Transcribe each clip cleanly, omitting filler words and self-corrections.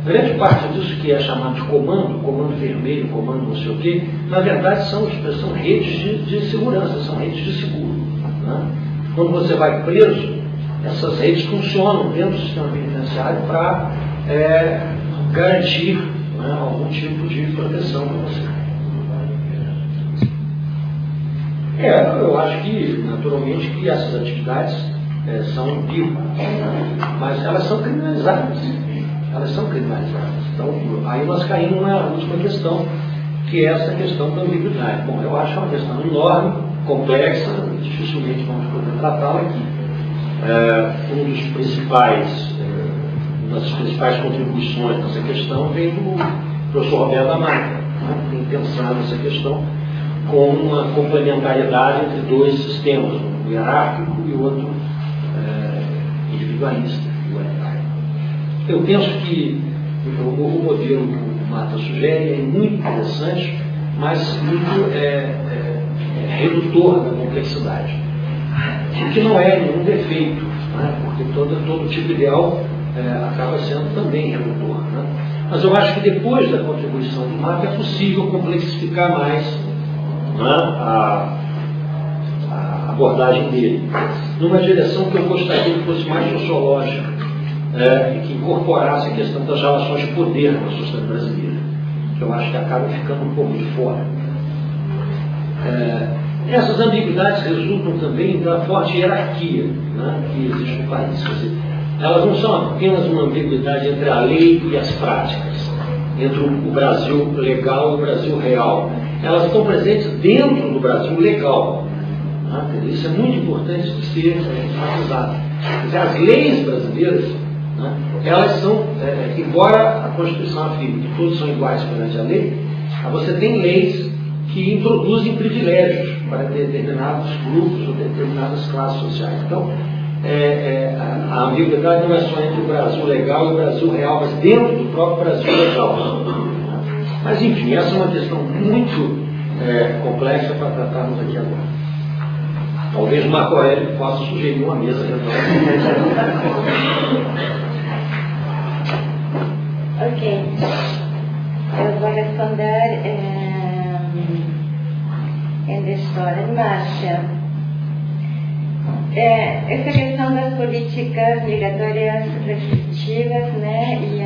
grande parte disso que é chamado de comando vermelho, comando não sei o quê, na verdade são redes de segurança, são redes de seguro. Né? Quando você vai preso, essas redes funcionam dentro do sistema penitenciário para garantir, né, algum tipo de proteção para você. Eu acho que, naturalmente, que essas atividades são ambíguas, né? Mas elas são criminalizadas. Elas são criminalizadas. Então, aí nós caímos na última questão, que é essa questão da ambiguidade. Bom, eu acho uma questão enorme, complexa, dificilmente vamos poder tratá-la aqui. Uma das principais contribuições nessa questão vem do professor Roberto Amaya, né, que tem pensado essa questão como uma complementariedade entre dois sistemas, um hierárquico e o outro individualista, igualitário. Eu penso que o modelo que o Mata sugere é muito interessante, mas muito redutor da complexidade. O que não é nenhum defeito, né? Porque todo tipo ideal acaba sendo também redutor. Né? Mas eu acho que depois da contribuição do Mata é possível complexificar mais, né, a abordagem dele, numa direção que eu gostaria que fosse mais sociológica, e que incorporasse a questão das relações de poder na sociedade brasileira, que eu acho que acaba ficando um pouco de fora. Essas ambiguidades resultam também da forte hierarquia, né, que existe no país. Quer dizer, elas não são apenas uma ambiguidade entre a lei e as práticas, entre o Brasil legal e o Brasil real. Elas estão presentes dentro do Brasil legal. Né? Isso é muito importante de ser enfatizado. As leis brasileiras, né, elas são, embora a Constituição afirme que todos são iguais perante a lei, você tem leis que introduzem privilégios para determinados grupos ou determinadas classes sociais. Então, a ambiguidade não é só entre o Brasil legal e o Brasil real, mas dentro do próprio Brasil legal. Mas, enfim, essa é uma questão muito complexa para tratarmos aqui agora. Talvez o Marco Aurélio possa sugerir uma mesa redonda. Ok. Eu vou responder em história em marcha. Essa questão das políticas migratórias restritivas, né, e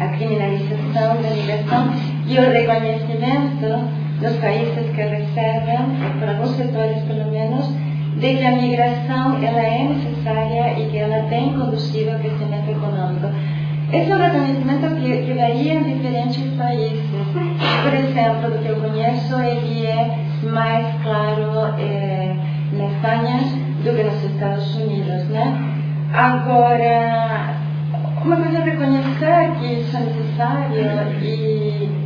a criminalização da migração e o reconhecimento dos países que recebem, por alguns setores pelo menos, de que a migração ela é necessária e que ela tem conduzido ao crescimento econômico. Esse é um reconhecimento que varia em diferentes países. Por exemplo, do que eu conheço, ele é mais claro na Espanha do que nos Estados Unidos, né? Agora, uma coisa é reconhecer que isso é necessário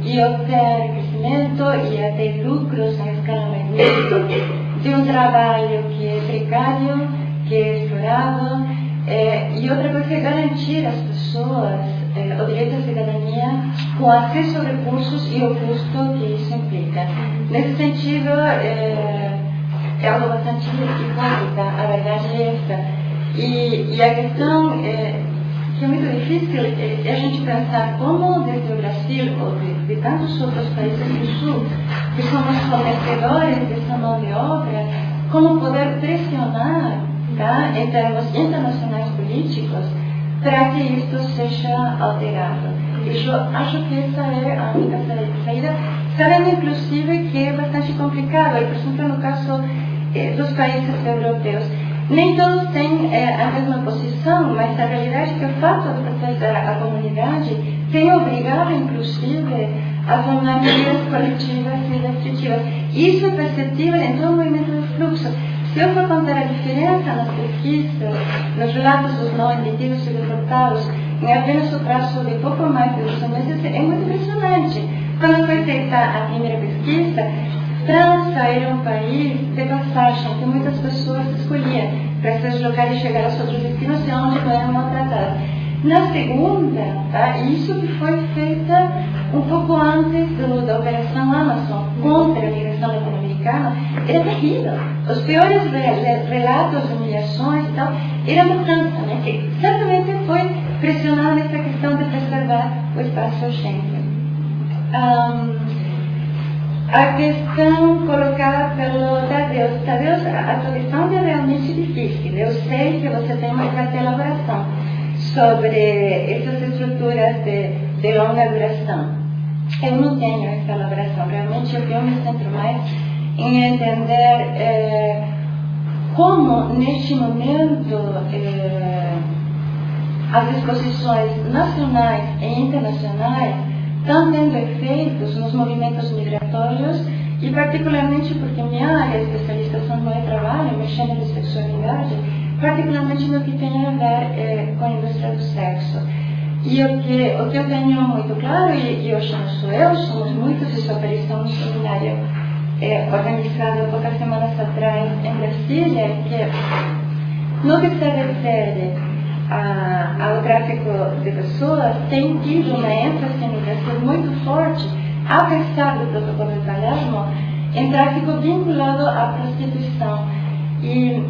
e obter crescimento e até lucros em escala magnífica de um trabalho que é precário, que é explorado, e outra coisa é garantir às pessoas o direito à cidadania com acesso a recursos e o custo que isso implica. Nesse sentido, é algo bastante hipócrita, a verdade é essa. E a questão que é muito difícil é a gente pensar como desde o Brasil ou de tantos outros países do Sul, que somos fornecedores dessa mão de obra, como poder pressionar, tá, em termos internacionais políticos para que isto seja alterado. Eu acho que essa é a única saída, sabendo inclusive que é bastante complicado, por exemplo, no caso dos países europeus. Nem todos têm a mesma posição, mas a realidade é que o fato de pertencer à comunidade tem obrigado, inclusive, a tomar medidas coletivas e restritivas. Isso é perceptível em todo o movimento de fluxo. Se eu for contar a diferença nas pesquisas, nos relatos dos não admitidos e deportados, em apenas o prazo de pouco mais de 12 meses, é muito impressionante. Quando foi feita a primeira pesquisa, França era um país de passagem que muitas pessoas escolhiam para se deslocar e chegar aos outros destinos e onde não eram maltratadas. Na segunda, tá, isso que foi feita um pouco antes da Operação Amazon contra a migração latino-americana, era terrível. Os piores relatos de humilhações e tal eram na França, né, que certamente foi pressionada nessa questão de preservar espaço urgente. A questão colocada pelo Tadeu. Tadeu, a sua questão é realmente difícil. Eu sei que você tem uma certa elaboração sobre essas estruturas de longa duração. Eu não tenho essa elaboração. Realmente eu me centro mais em entender como, neste momento, as exposições nacionais e internacionais estão tendo efeitos nos movimentos migratórios e, particularmente, porque minha área de especialização no meu trabalho, mexendo de sexualidade, particularmente no que tem a ver com a indústria do sexo. E o que eu tenho muito claro, e hoje não sou eu, somos muitos, isso apareceu no seminário organizado poucas semanas atrás em Brasília, que no que se refere ao tráfico de pessoas, tem tido uma ênfase no Brasil muito forte, apesar do protocolo de Palermo, em tráfico vinculado à prostituição. E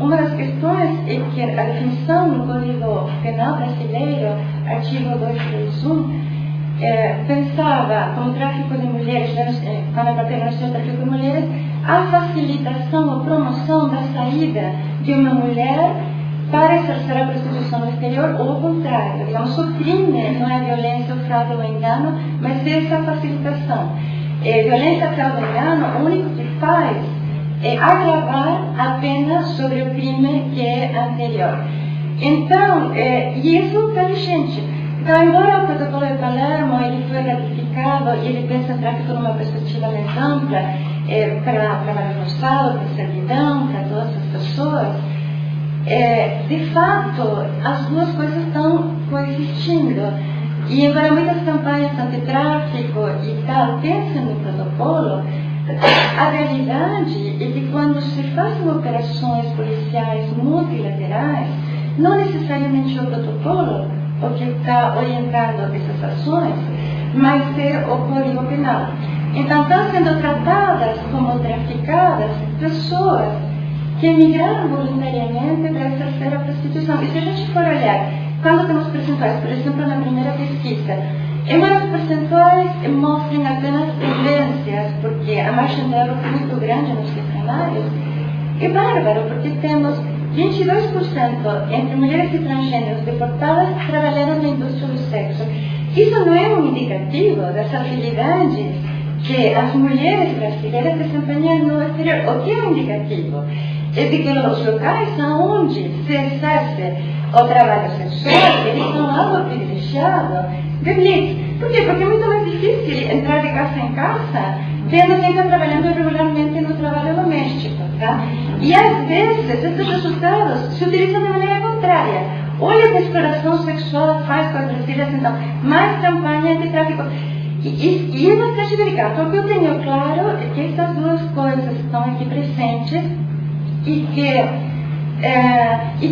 uma das questões é que a definição no Código Penal brasileiro, artigo 231, pensava como tráfico de mulheres, quando a partir do tráfico de mulheres, a facilitação ou promoção da saída de uma mulher para exercer a prostituição no exterior, ou o contrário. Digamos, o crime não é violência, fraude ou engano, mas essa facilitação. Violência, fraude ou engano, o único que faz é agravar a pena sobre o crime que é anterior. Então, e isso está vigente. Então, embora o protocolo de Palermo ele foi ratificado e ele pensa em tráfico numa perspectiva mais ampla, para trabalho forçado, para servidão, para todas as pessoas, de fato, as duas coisas estão coexistindo. E embora muitas campanhas antitráfico e tal pensem no protocolo, a realidade é que quando se fazem operações policiais multilaterais, não necessariamente o protocolo o que está orientando essas ações, mas é o Código Penal. Então estão sendo tratadas como traficadas pessoas que emigraram voluntariamente para exercer a prostituição. E se a gente for olhar, quando temos percentuais, por exemplo, na primeira pesquisa, embora os percentuais mostrem apenas tendências, porque a margem de erro é muito grande nos cenários, é bárbaro, porque temos 22% entre mulheres e transgêneros deportadas trabalhando na indústria do sexo. Isso não é um indicativo das habilidades que as mulheres brasileiras desempenham no exterior. O que é um indicativo? É de que os locais onde se exerce o trabalho sexual, eles são algo privilegiado de blitz. Por quê? Porque é muito mais difícil entrar de casa em casa vendo quem está trabalhando regularmente no trabalho doméstico, tá? E às vezes esses resultados se utilizam de maneira contrária. Olha que a exploração sexual faz com as brasileiras, então, mais campanha de tráfico. E é bastante delicado. Então, o que eu tenho claro é que essas duas coisas estão aqui presentes e que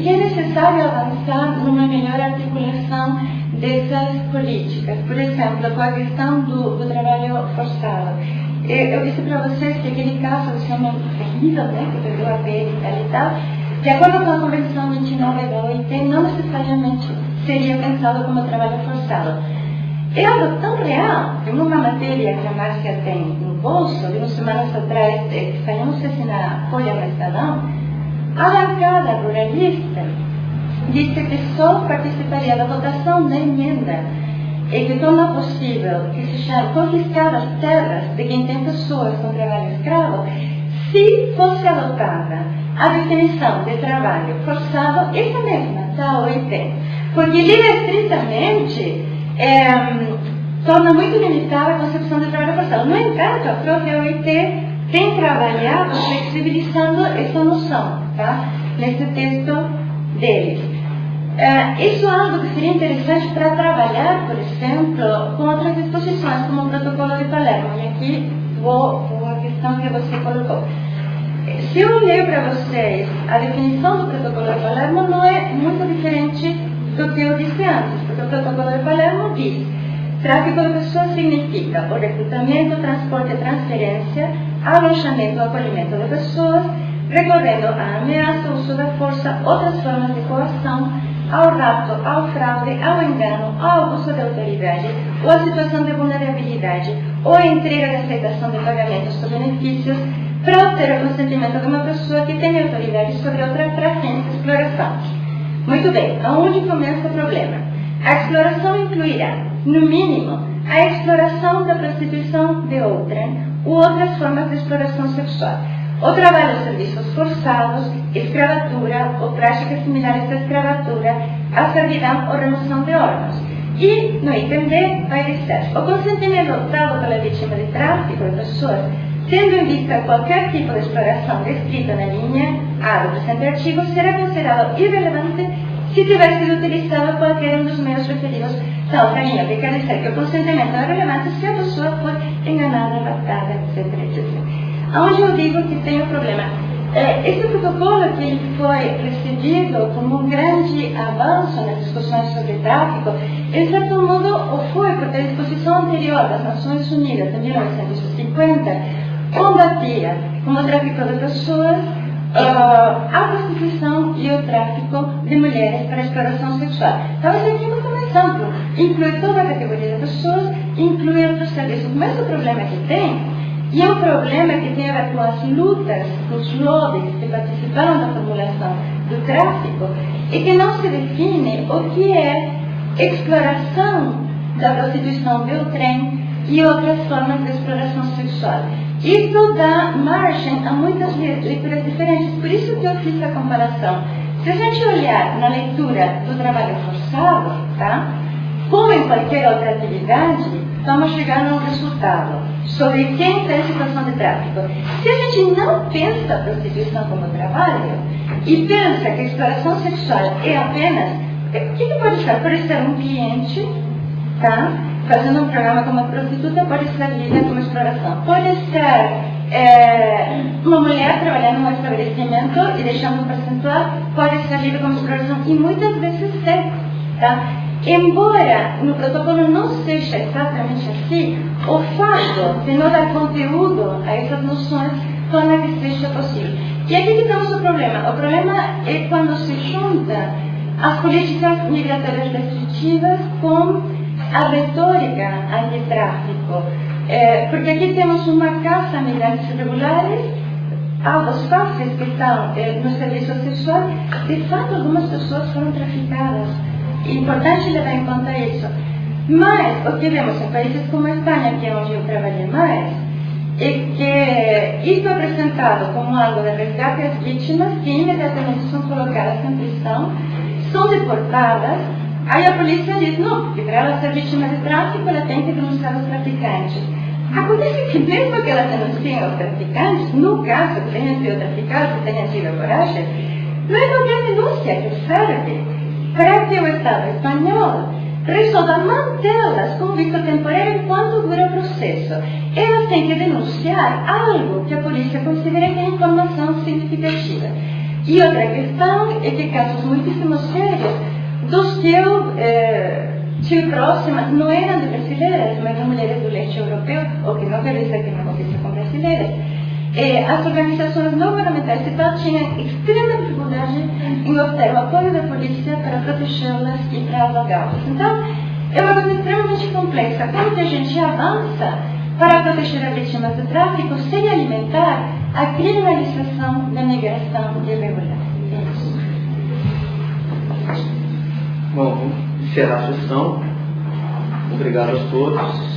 é necessário avançar numa melhor articulação dessas políticas. Por exemplo, com a questão do trabalho forçado. Eu disse para vocês que aquele caso do homem terrível, né, que perdeu a pele e tal, de acordo com a Convenção 29 da OIT, não necessariamente seria pensado como trabalho forçado. É algo tão real que numa matéria que a Márcia tem no bolso, de umas semanas atrás, que saiu, não sei se na Folha ou Estadão, a bancada ruralista disse que só participaria da votação da emenda e que torna possível que se chame confiscar as terras de quem tem pessoas com trabalho escravo, se fosse adotada a definição de trabalho forçado, essa mesma da OIT. Porque livre estritamente torna muito limitada a concepção de trabalho forçado. No entanto, a própria OIT tem trabalhado flexibilizando essa noção, tá? Nesse texto deles. Isso é algo que seria interessante para trabalhar, por exemplo, com outras disposições, como o protocolo de Palermo. E aqui vou a questão que você colocou. Se eu leio para vocês a definição do protocolo de Palermo, não é muito diferente do que eu disse antes, porque o protocolo de Palermo diz: tráfico de pessoas significa o recrutamento, transporte e transferência, alojamento ou acolhimento de pessoas, recorrendo à ameaça, ao uso da força, outras formas de coação, ao rapto, ao fraude, ao engano, ao abuso de autoridade insalubridade, ou a situação de vulnerabilidade, ou a entrega de aceitação de pagamentos ou benefícios para obter o consentimento de uma pessoa que tem autoridade sobre outra para fins de exploração. Muito bem, aonde começa o problema? A exploração incluirá, no mínimo, a exploração da prostituição de outrem ou outras formas de exploração sexual, o trabalho de serviços forçados, escravatura ou práticas similares à escravatura, a servidão ou remoção de órgãos. E, no item D, vai dizer, o consentimento dado pela vítima de tráfico de pessoas, tendo em vista qualquer tipo de exploração descrita na linha A do presente artigo, será considerado irrelevante se tiver sido utilizado qualquer um dos meios referidos na outra linha, que quer dizer que o consentimento é relevante se a pessoa for enganada, raptada, etc, etc. Onde eu digo que tem um problema. Esse protocolo que foi recebido como um grande avanço nas discussões sobre tráfico, em certo modo o foi, porque a disposição anterior das Nações Unidas, de 1950, combatia com o tráfico de pessoas, a prostituição e o tráfico de mulheres para exploração sexual. Talvez aqui é muito mais amplo, inclui toda a categoria de pessoas, inclui outros serviços. Mas o problema que tem, e é um problema que tem a ver com as lutas, com os lobbies que participaram da formulação do tráfico, é que não se define o que é exploração da prostituição de outrem e outras formas de exploração sexual. Isso dá margem a muitas leituras diferentes, por isso que eu fiz a comparação. Se a gente olhar na leitura do trabalho forçado, tá? Como em qualquer outra atividade, vamos chegar a um resultado sobre quem está em situação de tráfico. Se a gente não pensa a prostituição como trabalho e pensa que a exploração sexual é apenas... O que pode ser? Pode ser um cliente, tá? Fazendo um programa como prostituta, pode ser lida como exploração. Pode ser uma mulher trabalhando em um estabelecimento e deixando um percentual, pode ser lida como exploração. E muitas vezes é, tá? Embora no protocolo não seja exatamente assim, o fato de não dar conteúdo a essas noções torna que seja possível. E aqui que temos o problema. O problema é quando se junta as políticas migratórias restritivas com a retórica antitráfico. Porque aqui temos uma caça a migrantes irregulares, alvos fáceis que estão no serviço sexual. De fato, algumas pessoas foram traficadas. É importante levar em conta isso. Mas o que vemos em países como a Espanha, que é onde eu trabalhei mais, é que isso é apresentado como algo de resgate às vítimas que imediatamente são colocadas em prisão, são deportadas. Aí a polícia diz, não, porque para ela ser vítima de tráfico, ela tem que denunciar os traficantes. Acontece que mesmo que ela denuncie os traficantes, no caso que tenha sido traficado, que tenha tido coragem, não é qualquer denúncia que serve para que o Estado espanhol resolva mantê-las com visto temporário enquanto dura o processo. Elas têm que denunciar algo que a polícia considera que é informação significativa. E outra questão é que casos muitíssimo sérios, dos que eu tive próximas, não eram de brasileiras, mas de mulheres do leste europeu, ou que não quer dizer que não aconteça com brasileiras. As organizações não governamentais e tal tinham extrema dificuldade em obter o apoio da polícia para protegê-las e para alugá-las. Então, é uma coisa extremamente complexa. Como que a gente avança para proteger as vítimas de tráfico sem alimentar a criminalização da migração irregular? É isso. Bom, vamos encerrar a sessão. Obrigado a todos.